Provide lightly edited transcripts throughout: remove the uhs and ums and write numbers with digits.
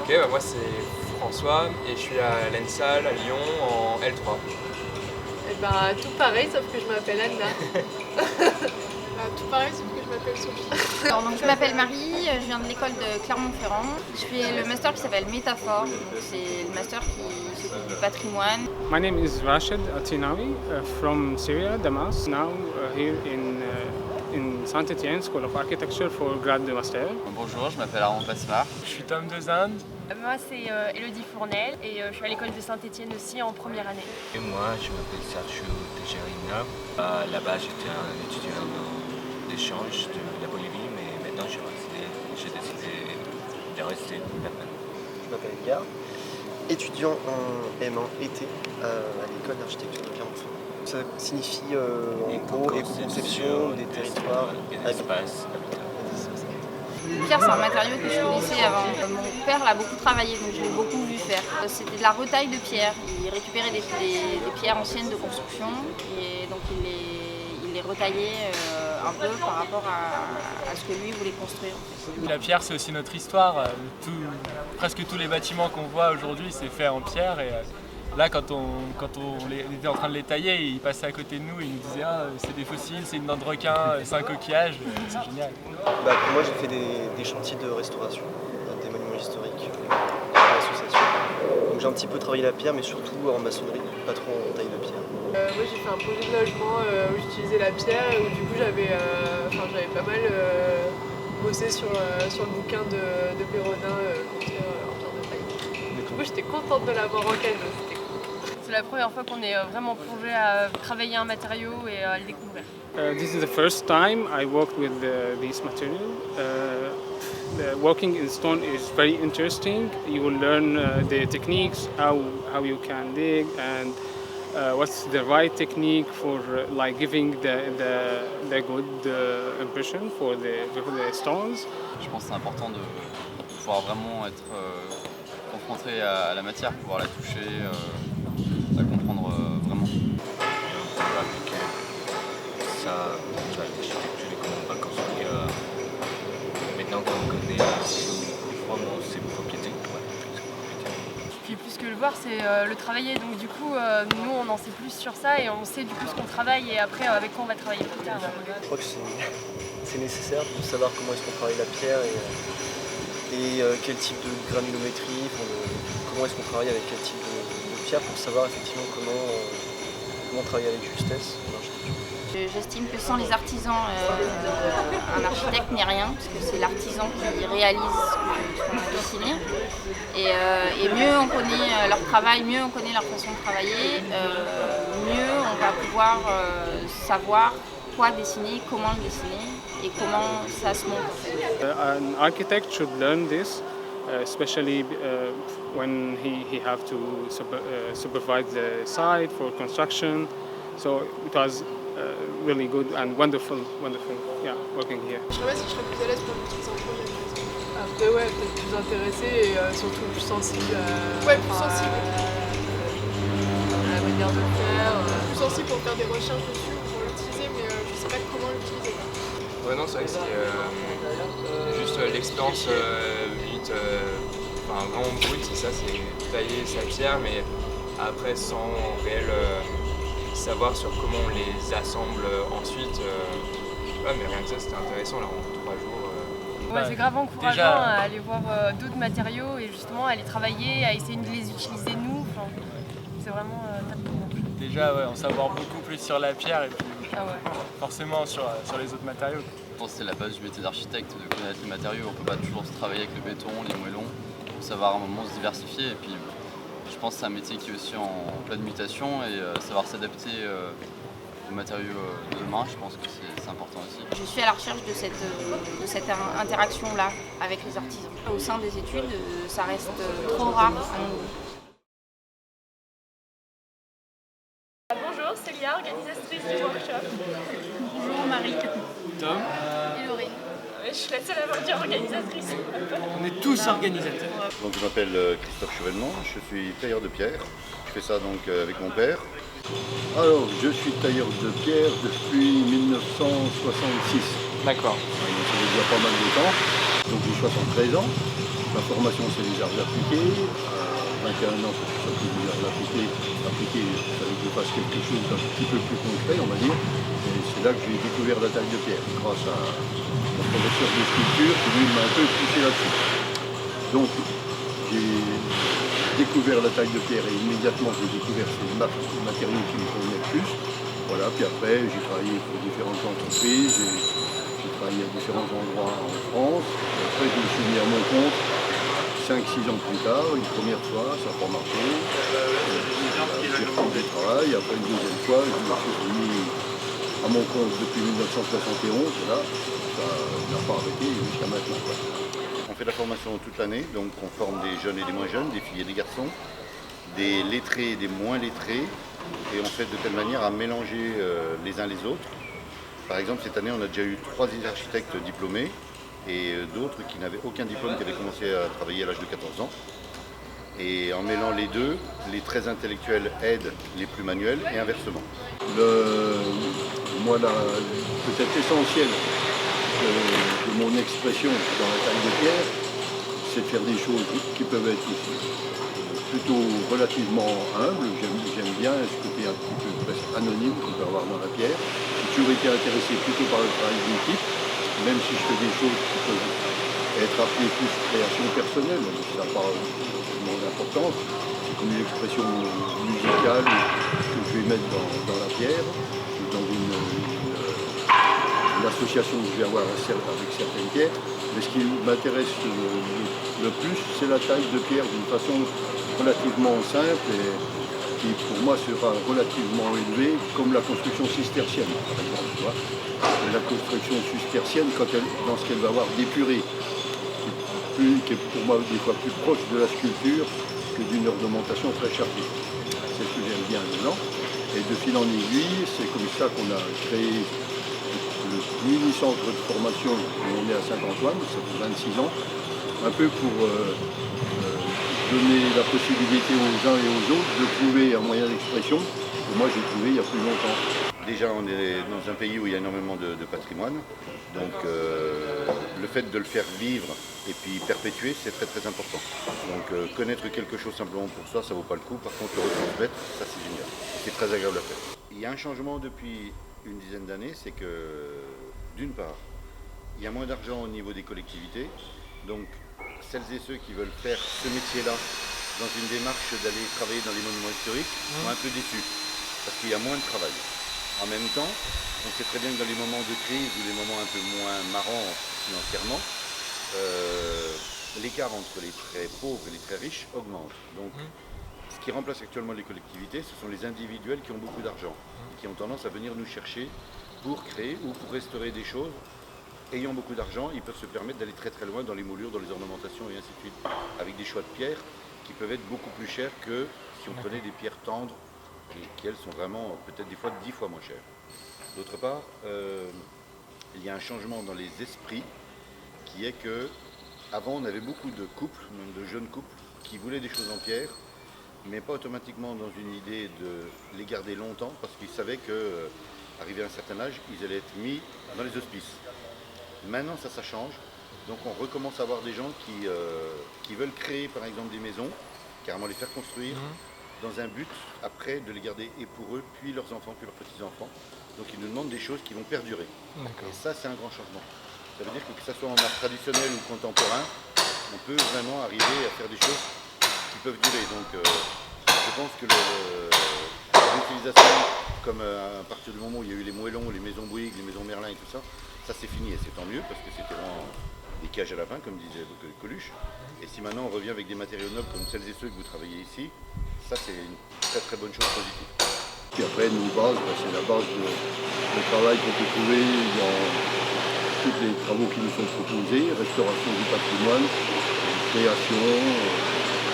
Ok, bah moi c'est François et je suis à l'ENSAL à Lyon en L3. Et ben tout pareil sauf que je m'appelle Anna. Tout pareil sauf que je m'appelle Sophie. Alors, donc, je m'appelle Marie, je viens de l'école de Clermont-Ferrand. Je fais le master qui s'appelle Métaphore, donc c'est le master qui s'occupe du patrimoine. My name is Rashid Atinawi from Syria, Damas. Now here in Saint-Étienne School of Architecture for grad master. Bonjour, je m'appelle Aaron Pasmar. Je suis Tom Dezinde. Moi c'est Elodie Fournel et je suis à l'école de Saint-Étienne aussi en première année. Et moi je m'appelle Sergio Tejerina. Là-bas j'étais un étudiant d'échange de la Bolivie, mais maintenant j'ai décidé de rester là-bas. Je m'appelle Edgar, étudiant en M1 été à l'école d'architecture de Clermont-Ferrand. Ça signifie en gros éco-conception des territoires des espaces habitables. Le pierre, c'est un matériau que je connaissais avant. Mon père l'a beaucoup travaillé, donc je l'ai beaucoup vu faire. C'était de la retaille de pierre. Il récupérait des pierres anciennes de construction et donc il les retaillait un peu par rapport à ce que lui voulait construire. La pierre, c'est aussi notre histoire. Presque tous les bâtiments qu'on voit aujourd'hui, c'est fait en pierre. Et là, quand on était en train de les tailler, ils passaient à côté de nous et ils nous disaient c'est des fossiles, c'est une dent de requin, c'est un coquillage. C'est génial. Pour moi, j'ai fait des chantiers de restauration des monuments historiques à l'association. Donc j'ai un petit peu travaillé la pierre, mais surtout en maçonnerie, pas trop en taille de pierre. Moi j'ai fait un projet de logement où j'utilisais la pierre et où du coup j'avais pas mal bossé sur le bouquin de Pérodin, Construire en pierre de taille. Du coup j'étais contente de l'avoir en cadeau, c'était cool. C'est la première fois qu'on est vraiment plongé à travailler un matériau et à le découvrir. This is the first time I worked with this material. The working in stone is very interesting. You will learn the techniques, how you can dig, and what's the right technique for like giving the good impression for the stones. Je pense que c'est important de pouvoir vraiment être confronté à la matière, pouvoir la toucher, la comprendre vraiment. Avec ça, l'architecture et comment on va construire. Maintenant qu'on connaît vraiment ses propriétés. Puis plus que le voir, c'est le travailler. Donc du coup, nous on en sait plus sur ça et on sait du coup ce qu'on travaille et après avec quoi on va travailler plus tard. Je crois que c'est nécessaire pour savoir comment est-ce qu'on travaille la pierre et quel type de granulométrie, comment est-ce qu'on travaille avec quel type de pierre pour savoir effectivement comment travailler avec justesse en architecture. J'estime que sans les artisans, un architecte n'est rien, parce que c'est l'artisan qui réalise ce qu'on a dessiné. Et mieux on connaît leur travail, mieux on connaît leur façon de travailler, mieux on va pouvoir savoir quoi dessiner, comment le dessiner et comment ça se monte. An architect should learn this, especially when he have to supervise the site for construction. So it was really good and wonderful, yeah, working here. Je sais pas si je serais plus à l'aise pour l'utiliser en projet. Après ouais, peut-être plus intéressée et surtout plus sensible à la manière de faire. Plus sensible pour faire des recherches dessus, pour l'utiliser, mais je sais pas comment l'utiliser. Ouais non c'est vrai que c'est juste l'expérience limite vraiment brute, c'est ça, c'est tailler sa pierre mais après sans réel savoir sur comment on les assemble ensuite. Mais rien que ça c'était intéressant là en 3 jours. Ouais, c'est grave encourageant à aller voir d'autres matériaux et justement à les travailler, à essayer de les utiliser nous. Enfin, c'est vraiment top pour moi. Déjà en savoir beaucoup plus sur la pierre et puis forcément sur les autres matériaux. Je pense que c'est la base du métier d'architecte, de connaître les matériaux. On ne peut pas toujours se travailler avec le béton, les moellons. Il faut savoir à un moment se diversifier. Et puis, je pense que c'est un métier qui est aussi en pleine mutation et savoir s'adapter aux matériaux de demain, je pense que c'est important aussi. Je suis à la recherche de cette interaction-là avec les artisans. Au sein des études, ça reste trop rare à nous. Bonjour, c'est Lia, organisatrice du workshop. Bonjour Marie. Tom. Et Laurie. Je suis la seule à avoir dit organisatrice. On est tous organisateurs. Donc, je m'appelle Christophe Chevènement, je suis tailleur de pierre. Je fais ça donc avec mon père. Alors, je suis tailleur de pierre depuis 1966. D'accord. Donc, ça veut dire pas mal de temps. Donc j'ai 73 ans. Ma formation, c'est les arts appliqués. À 21 ans, c'est pour ça que les arts appliqués, ça veut que je fasse quelque chose d'un petit peu plus concret, on va dire. Et c'est là que j'ai découvert la taille de pierre, grâce à mon professeur de sculpture qui lui m'a un peu poussé là-dessus. Donc, j'ai découvert la taille de pierre et immédiatement j'ai découvert ces matériaux qui me convenaient le plus. Voilà, puis après j'ai travaillé pour différentes entreprises, j'ai travaillé à différents endroits en France. Et après je me suis mis à mon compte 5-6 ans plus tard, une première fois, ça n'a pas marché. J'ai repris du travail, après une deuxième fois, je me suis mis à mon compte depuis 1971, et là, ça n'a pas arrêté jusqu'à maintenant. On fait la formation toute l'année, donc on forme des jeunes et des moins jeunes, des filles et des garçons, des lettrés et des moins lettrés, et on fait de telle manière à mélanger les uns les autres. Par exemple, cette année, on a déjà eu 3 architectes diplômés et d'autres qui n'avaient aucun diplôme, qui avaient commencé à travailler à l'âge de 14 ans. Et en mêlant les deux, les très intellectuels aident les plus manuels et inversement. Moi, peut-être l'essentiel de mon expression dans la taille de pierre, c'est de faire des choses qui peuvent être plutôt relativement humbles. J'aime bien ce côté un petit peu presque anonyme qu'on peut avoir dans la pierre. J'ai toujours été intéressé plutôt par le travail d'équipe, même si je fais des choses qui peuvent être appelées plus création personnelle. Ça n'a pas vraiment d'importance. C'est comme une expression musicale que je vais mettre dans la pierre, dans une association que je vais avoir avec certaines pierres. Mais ce qui m'intéresse le plus, c'est la taille de pierre d'une façon relativement simple et qui pour moi sera relativement élevée, comme la construction cistercienne par exemple. Tu vois. La construction cistercienne, dans ce qu'elle va avoir d'épuré, qui est pour moi des fois plus proche de la sculpture que d'une ornementation très chargée. C'est ce que j'aime bien dedans. Et de fil en aiguille, c'est comme ça qu'on a créé le mini-centre de formation où on est à Saint-Antoine, ça fait 26 ans, un peu pour donner la possibilité aux uns et aux autres de trouver un moyen d'expression que moi j'ai trouvé il y a plus longtemps. Déjà, on est dans un pays où il y a énormément de patrimoine, donc le fait de le faire vivre et puis perpétuer, c'est très très important. Donc connaître quelque chose simplement pour soi, ça vaut pas le coup. Par contre, le retransmettre, ça c'est génial. C'est très agréable à faire. Il y a un changement depuis une dizaine d'années, c'est que d'une part, il y a moins d'argent au niveau des collectivités, donc celles et ceux qui veulent faire ce métier-là dans une démarche d'aller travailler dans les monuments historiques sont un peu déçus, parce qu'il y a moins de travail. En même temps, on sait très bien que dans les moments de crise ou les moments un peu moins marrants financièrement, l'écart entre les très pauvres et les très riches augmente. Donc, ce qui remplace actuellement les collectivités, ce sont les individuels qui ont beaucoup d'argent, qui ont tendance à venir nous chercher pour créer ou pour restaurer des choses. Ayant beaucoup d'argent, ils peuvent se permettre d'aller très très loin dans les moulures, dans les ornementations et ainsi de suite, avec des choix de pierres qui peuvent être beaucoup plus chers que si on prenait des pierres tendres et qui elles sont vraiment peut-être des fois 10 fois moins chères. D'autre part, il y a un changement dans les esprits qui est que avant on avait beaucoup de couples, même de jeunes couples, qui voulaient des choses en pierre, mais pas automatiquement dans une idée de les garder longtemps, parce qu'ils savaient qu'arrivé à un certain âge, ils allaient être mis dans les hospices. Maintenant ça change, donc on recommence à avoir des gens qui veulent créer par exemple des maisons, carrément les faire construire, dans un but après de les garder et pour eux, puis leurs enfants, puis leurs petits-enfants. Donc ils nous demandent des choses qui vont perdurer. Et ça c'est un grand changement. Ça veut dire que ce soit en art traditionnel ou contemporain, on peut vraiment arriver à faire des choses qui peuvent durer. Donc je pense que l'utilisation, comme à partir du moment où il y a eu les moellons, les maisons Bouygues, les maisons Merlin et tout ça, ça c'est fini et c'est tant mieux parce que c'était vraiment des cages à lapins comme disait Coluche. Et si maintenant on revient avec des matériaux nobles comme celles et ceux que vous travaillez ici, ça c'est une très très bonne chose positive. Puis après, nos bases, c'est la base du travail qu'on peut trouver dans tous les travaux qui nous sont proposés, restauration du patrimoine, création,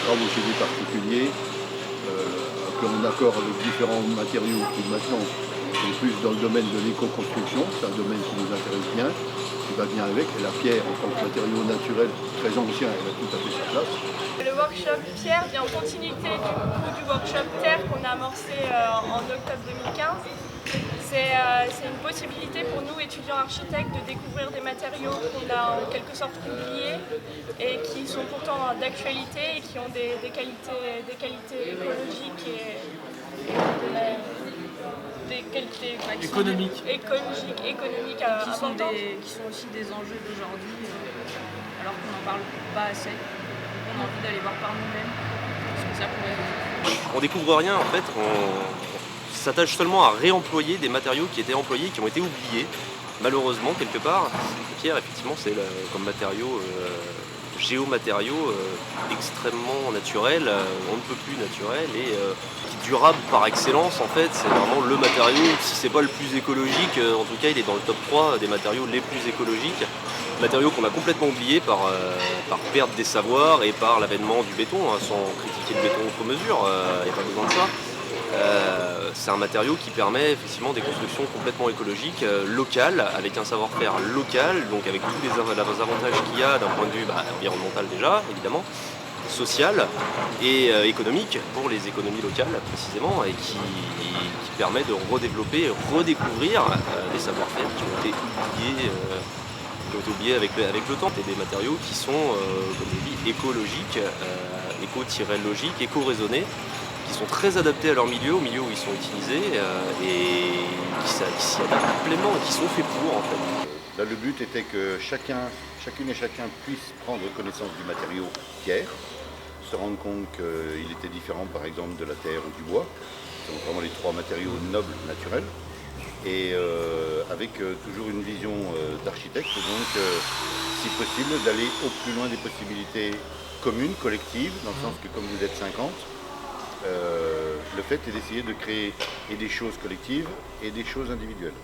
travaux chez des particuliers, un peu en accord avec différents matériaux qui maintenant sont plus dans le domaine de l'éco-construction, c'est un domaine qui nous intéresse bien, qui va bien avec, et la pierre en tant que matériau naturel très ancien, elle a tout à fait sa place. Le workshop pierre vient en continuité du workshop terre qu'on a amorcé en octobre 2015. C'est une possibilité pour nous, étudiants architectes, de découvrir des matériaux qu'on a en quelque sorte oubliés et qui sont pourtant d'actualité et qui ont des qualités écologiques et des qualités économiques importantes. Qui sont aussi des enjeux d'aujourd'hui, alors qu'on n'en parle pas assez. On a envie d'aller voir par nous-mêmes ce que ça pourrait être. On découvre rien en fait, on s'attache seulement à réemployer des matériaux qui étaient employés, qui ont été oubliés, malheureusement quelque part. La pierre effectivement c'est comme matériau, géomatériau extrêmement naturel, on ne peut plus naturel et durable par excellence en fait, c'est vraiment le matériau, si c'est pas le plus écologique, en tout cas il est dans le top 3 des matériaux les plus écologiques. Matériaux qu'on a complètement oubliés par perte des savoirs et par l'avènement du béton, hein, sans critiquer le béton outre mesure, il n'y a pas besoin de ça. C'est un matériau qui permet effectivement des constructions complètement écologiques, locales, avec un savoir-faire local, donc avec tous les avantages qu'il y a d'un point de vue environnemental déjà, évidemment, social et économique pour les économies locales précisément, et qui permet de redévelopper, redécouvrir des savoir-faire qui ont été oubliés avec le temps, et des matériaux qui sont, comme je dis, écologiques, éco-logiques, éco-raisonnés, qui sont très adaptés à leur milieu, au milieu où ils sont utilisés, et qui s'y adaptent pleinement et qui sont faits pour en fait. Là, le but était que chacune et chacun puisse prendre connaissance du matériau pierre, se rendre compte qu'il était différent par exemple de la terre ou du bois, ce sont vraiment les trois matériaux nobles naturels, et avec toujours une vision d'architecte, donc si possible d'aller au plus loin des possibilités communes, collectives, dans le sens que comme vous êtes 50, le fait est d'essayer de créer et des choses collectives et des choses individuelles.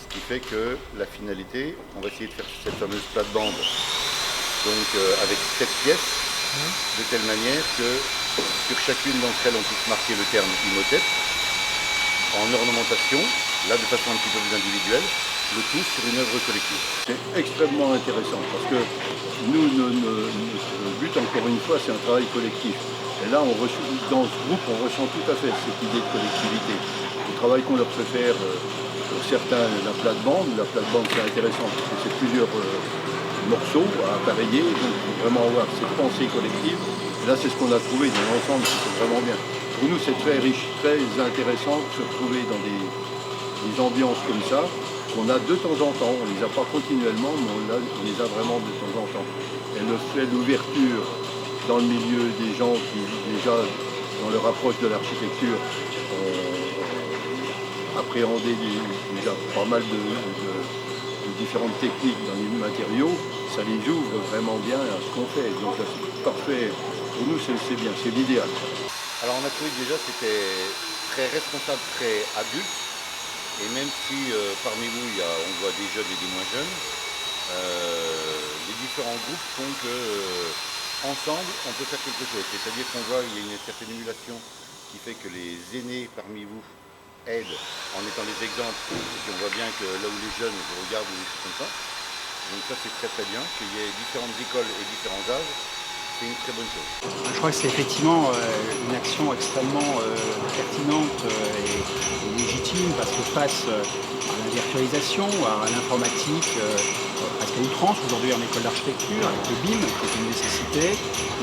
Ce qui fait que la finalité, on va essayer de faire cette fameuse plate-bande donc avec 7 pièces, de telle manière que sur chacune d'entre elles on puisse marquer le terme Imhotep en ornementation, là de façon un petit peu plus individuelle, le tout sur une œuvre collective. C'est extrêmement intéressant parce que nous, notre but encore une fois, c'est un travail collectif. Et là, dans ce groupe, on ressent tout à fait cette idée de collectivité. Le travail qu'on leur fait faire, pour certains, la plate-bande. La plate-bande, c'est intéressant parce que c'est plusieurs morceaux à appareiller, donc il faut vraiment avoir cette pensée collective. Et là, c'est ce qu'on a trouvé dans l'ensemble, c'est vraiment bien. Pour nous, c'est très riche, très intéressant de se retrouver dans des ambiances comme ça, qu'on a de temps en temps. On ne les a pas continuellement, mais on les a vraiment de temps en temps. Et le fait d'ouverture dans le milieu des gens qui, déjà, dans leur approche de l'architecture, appréhender déjà pas mal de différentes techniques dans les matériaux, ça les ouvre vraiment bien à ce qu'on fait. Donc c'est parfait. Pour nous, c'est bien, c'est l'idéal. Alors on a trouvé que déjà c'était très responsable, très adulte. Et même si parmi vous, on voit des jeunes et des moins jeunes, les différents groupes font que ensemble, on peut faire quelque chose. C'est-à-dire qu'on voit qu'il y a une certaine émulation qui fait que les aînés parmi vous aident en étant les exemples. Et puis on voit bien que là où les jeunes vous regardent ou des choses comme ça. Donc ça c'est très très bien, qu'il y ait différentes écoles et différents âges. C'est une très bonne chose. Je crois que c'est effectivement une action extrêmement pertinente et légitime parce que face à la virtualisation, à l'informatique, presque à outrance aujourd'hui en école d'architecture, avec le BIM, qui est une nécessité,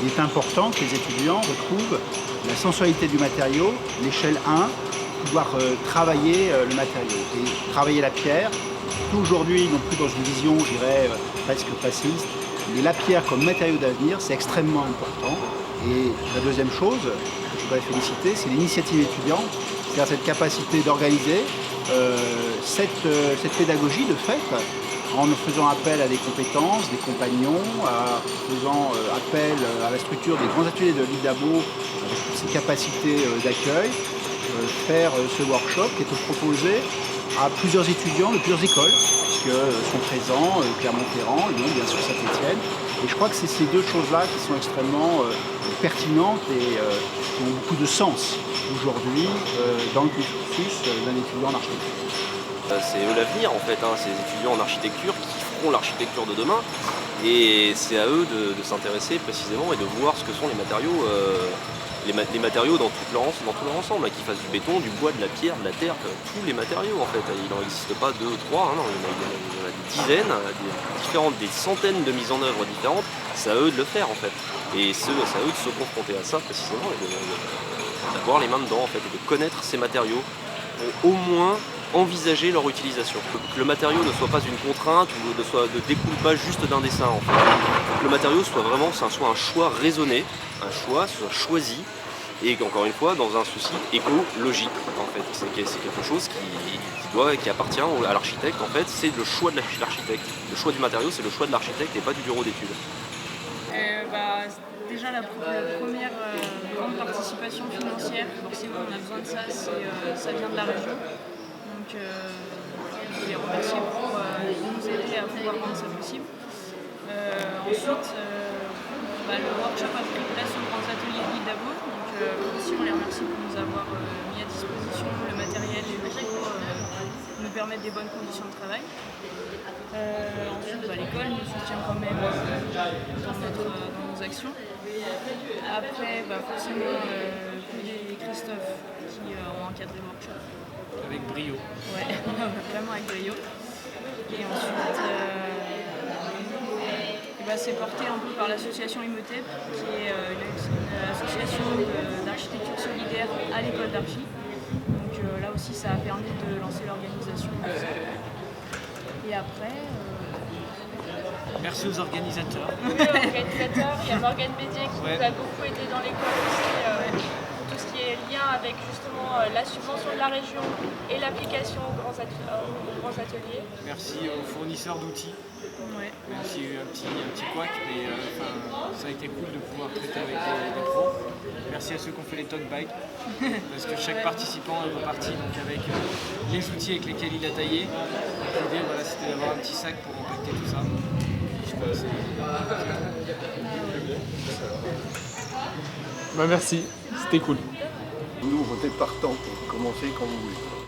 il est important que les étudiants retrouvent la sensualité du matériau, l'échelle 1, pouvoir travailler le matériau et travailler la pierre. Aujourd'hui, non plus dans une vision, je dirais, presque fasciste, mais la pierre comme matériau d'avenir, c'est extrêmement important. Et la deuxième chose que je voudrais féliciter, c'est l'initiative étudiante, c'est-à-dire cette capacité d'organiser cette pédagogie de fait, en faisant appel à des compétences, des compagnons, en faisant appel à la structure des grands ateliers de l'IDABO, avec toutes ces capacités d'accueil, faire ce workshop qui est proposé à plusieurs étudiants de plusieurs écoles, puisque sont présents Clermont-Ferrand, Lyon, bien sûr Saint-Étienne. Et je crois que c'est ces deux choses-là qui sont extrêmement pertinentes et qui ont beaucoup de sens aujourd'hui dans le cursus d'un étudiant en architecture. C'est eux l'avenir en fait, hein, ces étudiants en architecture qui feront l'architecture de demain. Et c'est à eux de s'intéresser précisément et de voir ce que sont les matériaux les matériaux dans tout leur ensemble, qu'ils fassent du béton, du bois, de la pierre, de la terre, tous les matériaux en fait. Il n'en existe pas 2 ou 3, non, il y en a des dizaines, des centaines de mises en œuvre différentes. C'est à eux de le faire en fait. Et c'est à eux de se confronter à ça précisément et d'avoir les mains dedans en fait, et de connaître ces matériaux pour au moins envisager leur utilisation. Que le matériau ne soit pas une contrainte ou ne découle pas juste d'un dessin en fait. Que le matériau soit vraiment soit un choix raisonné, un choix soit choisi et encore une fois dans un souci écologique en fait. C'est quelque chose qui appartient à l'architecte en fait, c'est le choix de l'architecte. Le choix du matériau c'est le choix de l'architecte et pas du bureau d'études. Déjà la première grande participation financière, forcément on a besoin de ça, ça vient de la région. Donc je les remercier pour nous aider à pouvoir rendre ça possible. Ensuite, le workshop a pris place aux grands ateliers de l'île d'Abo. Donc aussi on les remercie pour nous avoir mis à disposition le matériel et l'outil pour nous permettre des bonnes conditions de travail. Ensuite l'école nous soutient quand même dans nos actions. Après forcément Claude et Christophe qui ont encadré le workshop. Avec brio. Ouais, vraiment avec brio. Et ensuite, c'est porté un peu par l'association Imhotep, qui est une association d'architecture solidaire à l'école d'archi. Donc là aussi, ça a permis de lancer l'organisation. Et après... Merci aux organisateurs. Oui, aux organisateurs. Il y a Morgane Bédier qui nous a beaucoup aidé dans l'école aussi. Tout ce qui est lien avec justement la subvention de la région et l'application aux grands ateliers. Merci aux fournisseurs d'outils. Ouais. Même s'il y a eu un petit couac, mais ça a été cool de pouvoir traiter avec des pros. Merci à ceux qui ont fait les tote bags, parce que chaque participant est reparti donc avec les outils avec lesquels il a taillé. L'idée c'était d'avoir un petit sac pour compacter tout ça. Merci, c'était cool. Nous, on est partant pour commencer quand vous voulez.